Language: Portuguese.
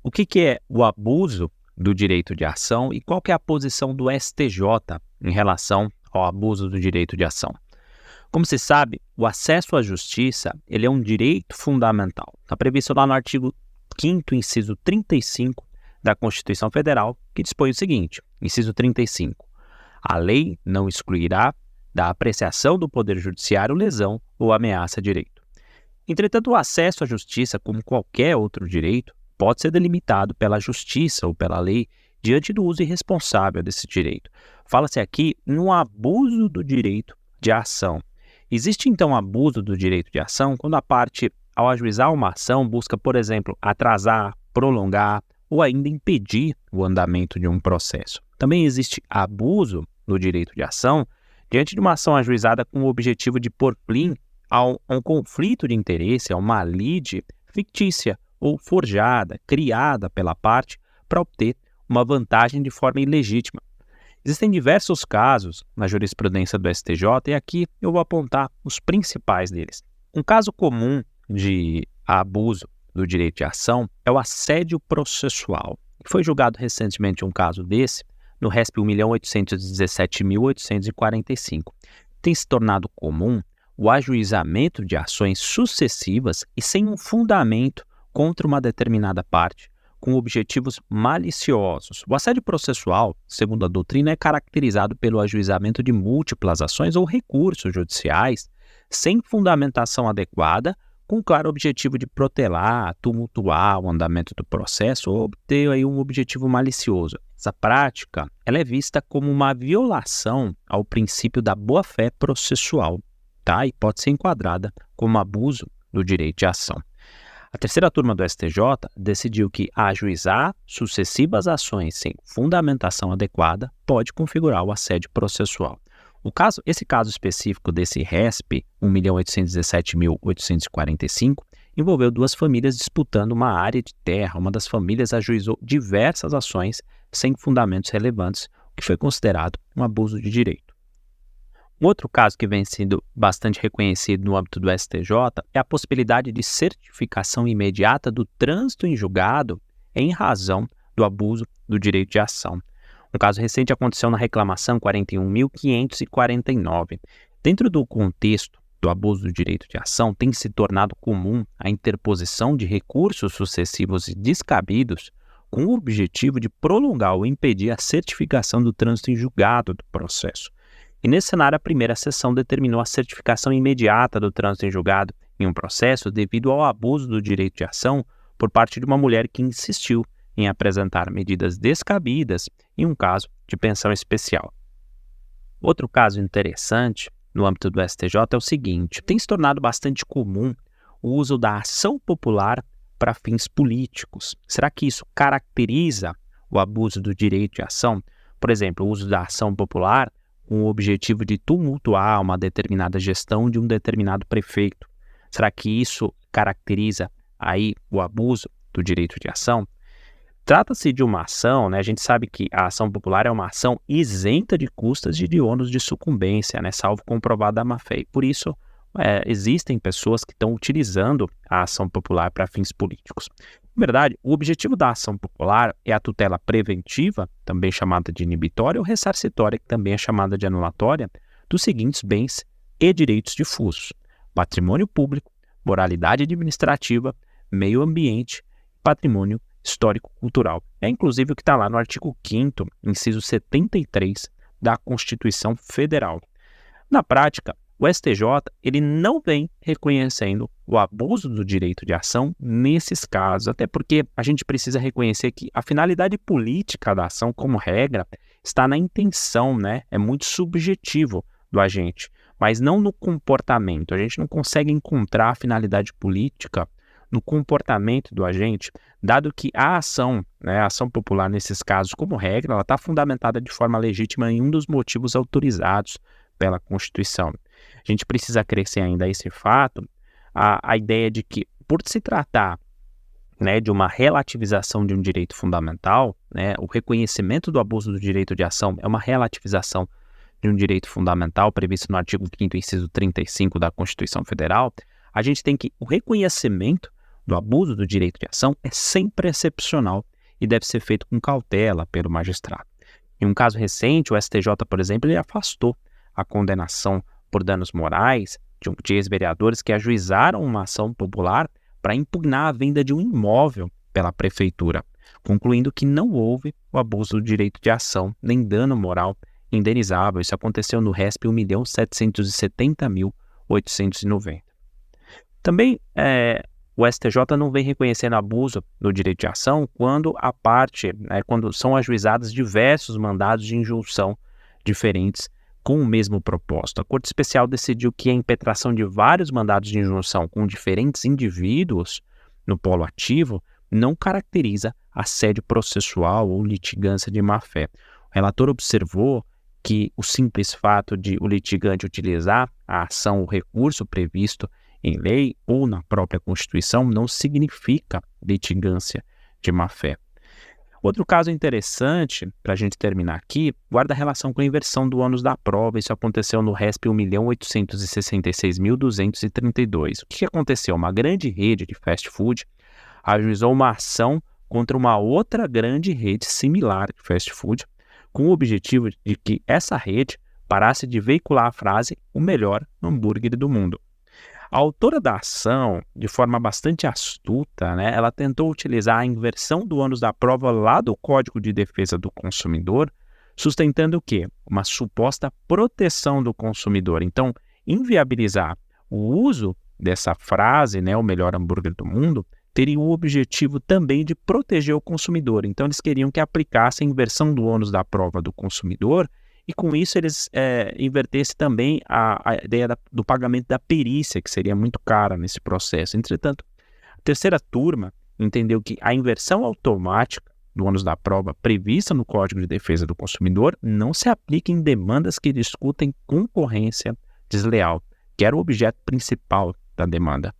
O que é o abuso do direito de ação e qual que é a posição do STJ em relação ao abuso do direito de ação? Como se sabe, o acesso à justiça ele é um direito fundamental. Está previsto lá no artigo 5º, inciso 35 da Constituição Federal, que dispõe o seguinte, inciso 35. A lei não excluirá da apreciação do Poder Judiciário lesão ou ameaça a direito. Entretanto, o acesso à justiça, como qualquer outro direito, pode ser delimitado pela justiça ou pela lei diante do uso irresponsável desse direito. Fala-se aqui em um abuso do direito de ação. Existe, então, abuso do direito de ação quando a parte, ao ajuizar uma ação, busca, por exemplo, atrasar, prolongar ou ainda impedir o andamento de um processo. Também existe abuso no direito de ação diante de uma ação ajuizada com o objetivo de pôr fim a um conflito de interesse, a uma lide fictícia ou forjada, criada pela parte para obter uma vantagem de forma ilegítima. Existem diversos casos na jurisprudência do STJ e aqui eu vou apontar os principais deles. Um caso comum de abuso do direito de ação é o assédio processual. Foi julgado recentemente um caso desse no RESP 1.817.845. Tem se tornado comum o ajuizamento de ações sucessivas e sem um fundamento contra uma determinada parte, com objetivos maliciosos. O assédio processual, segundo a doutrina, é caracterizado pelo ajuizamento de múltiplas ações ou recursos judiciais sem fundamentação adequada, com o claro objetivo de protelar, tumultuar o andamento do processo ou obter aí um objetivo malicioso. Essa prática ela é vista como uma violação ao princípio da boa-fé processual, tá? E pode ser enquadrada como abuso do direito de ação. A terceira turma do STJ decidiu que ajuizar sucessivas ações sem fundamentação adequada pode configurar o assédio processual. Esse caso específico desse RESP 1.817.845 envolveu duas famílias disputando uma área de terra. Uma das famílias ajuizou diversas ações sem fundamentos relevantes, o que foi considerado um abuso de direito. Um outro caso que vem sendo bastante reconhecido no âmbito do STJ é a possibilidade de certificação imediata do trânsito em julgado em razão do abuso do direito de ação. Um caso recente aconteceu na reclamação 41.549. Dentro do contexto do abuso do direito de ação, tem se tornado comum a interposição de recursos sucessivos e descabidos com o objetivo de prolongar ou impedir a certificação do trânsito em julgado do processo. E nesse cenário, a primeira seção determinou a certificação imediata do trânsito em julgado em um processo devido ao abuso do direito de ação por parte de uma mulher que insistiu em apresentar medidas descabidas em um caso de pensão especial. Outro caso interessante no âmbito do STJ é o seguinte: tem se tornado bastante comum o uso da ação popular para fins políticos. Será que isso caracteriza o abuso do direito de ação? Por exemplo, o uso da ação popular com o objetivo de tumultuar uma determinada gestão de um determinado prefeito. Será que isso caracteriza aí o abuso do direito de ação? Trata-se de uma ação, né? A gente sabe que a ação popular é uma ação isenta de custas e de ônus de sucumbência, né? Salvo comprovada a má-fé. E por isso, existem pessoas que estão utilizando a ação popular para fins políticos. Na verdade, o objetivo da ação popular é a tutela preventiva, também chamada de inibitória, ou ressarcitória, que também é chamada de anulatória, dos seguintes bens e direitos difusos: patrimônio público, moralidade administrativa, meio ambiente, patrimônio histórico-cultural. É inclusive o que está lá no artigo 5º, inciso 73 da Constituição Federal. Na prática, o STJ ele não vem reconhecendo o abuso do direito de ação nesses casos, até porque a gente precisa reconhecer que a finalidade política da ação, como regra, está na intenção, né? É muito subjetivo do agente, mas não no comportamento. A gente não consegue encontrar a finalidade política no comportamento do agente, dado que a ação, né, a ação popular nesses casos, como regra, ela está fundamentada de forma legítima em um dos motivos autorizados pela Constituição. A gente precisa acrescer ainda a esse fato a ideia de que, por se tratar, né, de uma relativização de um direito fundamental, né, o reconhecimento do abuso do direito de ação é uma relativização de um direito fundamental previsto no artigo 5º, inciso 35 da Constituição Federal, a gente tem que o reconhecimento do abuso do direito de ação é sempre excepcional e deve ser feito com cautela pelo magistrado. Em um caso recente, o STJ, por exemplo, ele afastou a condenação por danos morais de ex-vereadores que ajuizaram uma ação popular para impugnar a venda de um imóvel pela prefeitura, concluindo que não houve o abuso do direito de ação nem dano moral indenizável. Isso aconteceu no RESP 1.770.890. Também o STJ não vem reconhecendo abuso do direito de ação quando quando são ajuizados diversos mandados de injunção diferentes com o mesmo propósito. A Corte Especial decidiu que a impetração de vários mandados de injunção com diferentes indivíduos no polo ativo não caracteriza assédio processual ou litigância de má-fé. O relator observou que o simples fato de o litigante utilizar a ação ou recurso previsto em lei ou na própria Constituição não significa litigância de má-fé. Outro caso interessante, para a gente terminar aqui, guarda relação com a inversão do ônus da prova. Isso aconteceu no RESP 1.866.232. O que aconteceu? Uma grande rede de fast food ajuizou uma ação contra uma outra grande rede similar de fast food, com o objetivo de que essa rede parasse de veicular a frase "o melhor hambúrguer do mundo". A autora da ação, de forma bastante astuta, ela tentou utilizar a inversão do ônus da prova lá do Código de Defesa do Consumidor, sustentando o quê? Uma suposta proteção do consumidor. Então, inviabilizar o uso dessa frase, o melhor hambúrguer do mundo, teria o objetivo também de proteger o consumidor. Então, eles queriam que aplicasse a inversão do ônus da prova do consumidor e, com isso, eles invertessem também a ideia do pagamento da perícia, que seria muito cara nesse processo. Entretanto, a terceira turma entendeu que a inversão automática do ônus da prova prevista no Código de Defesa do Consumidor não se aplica em demandas que discutem concorrência desleal, que era o objeto principal da demanda.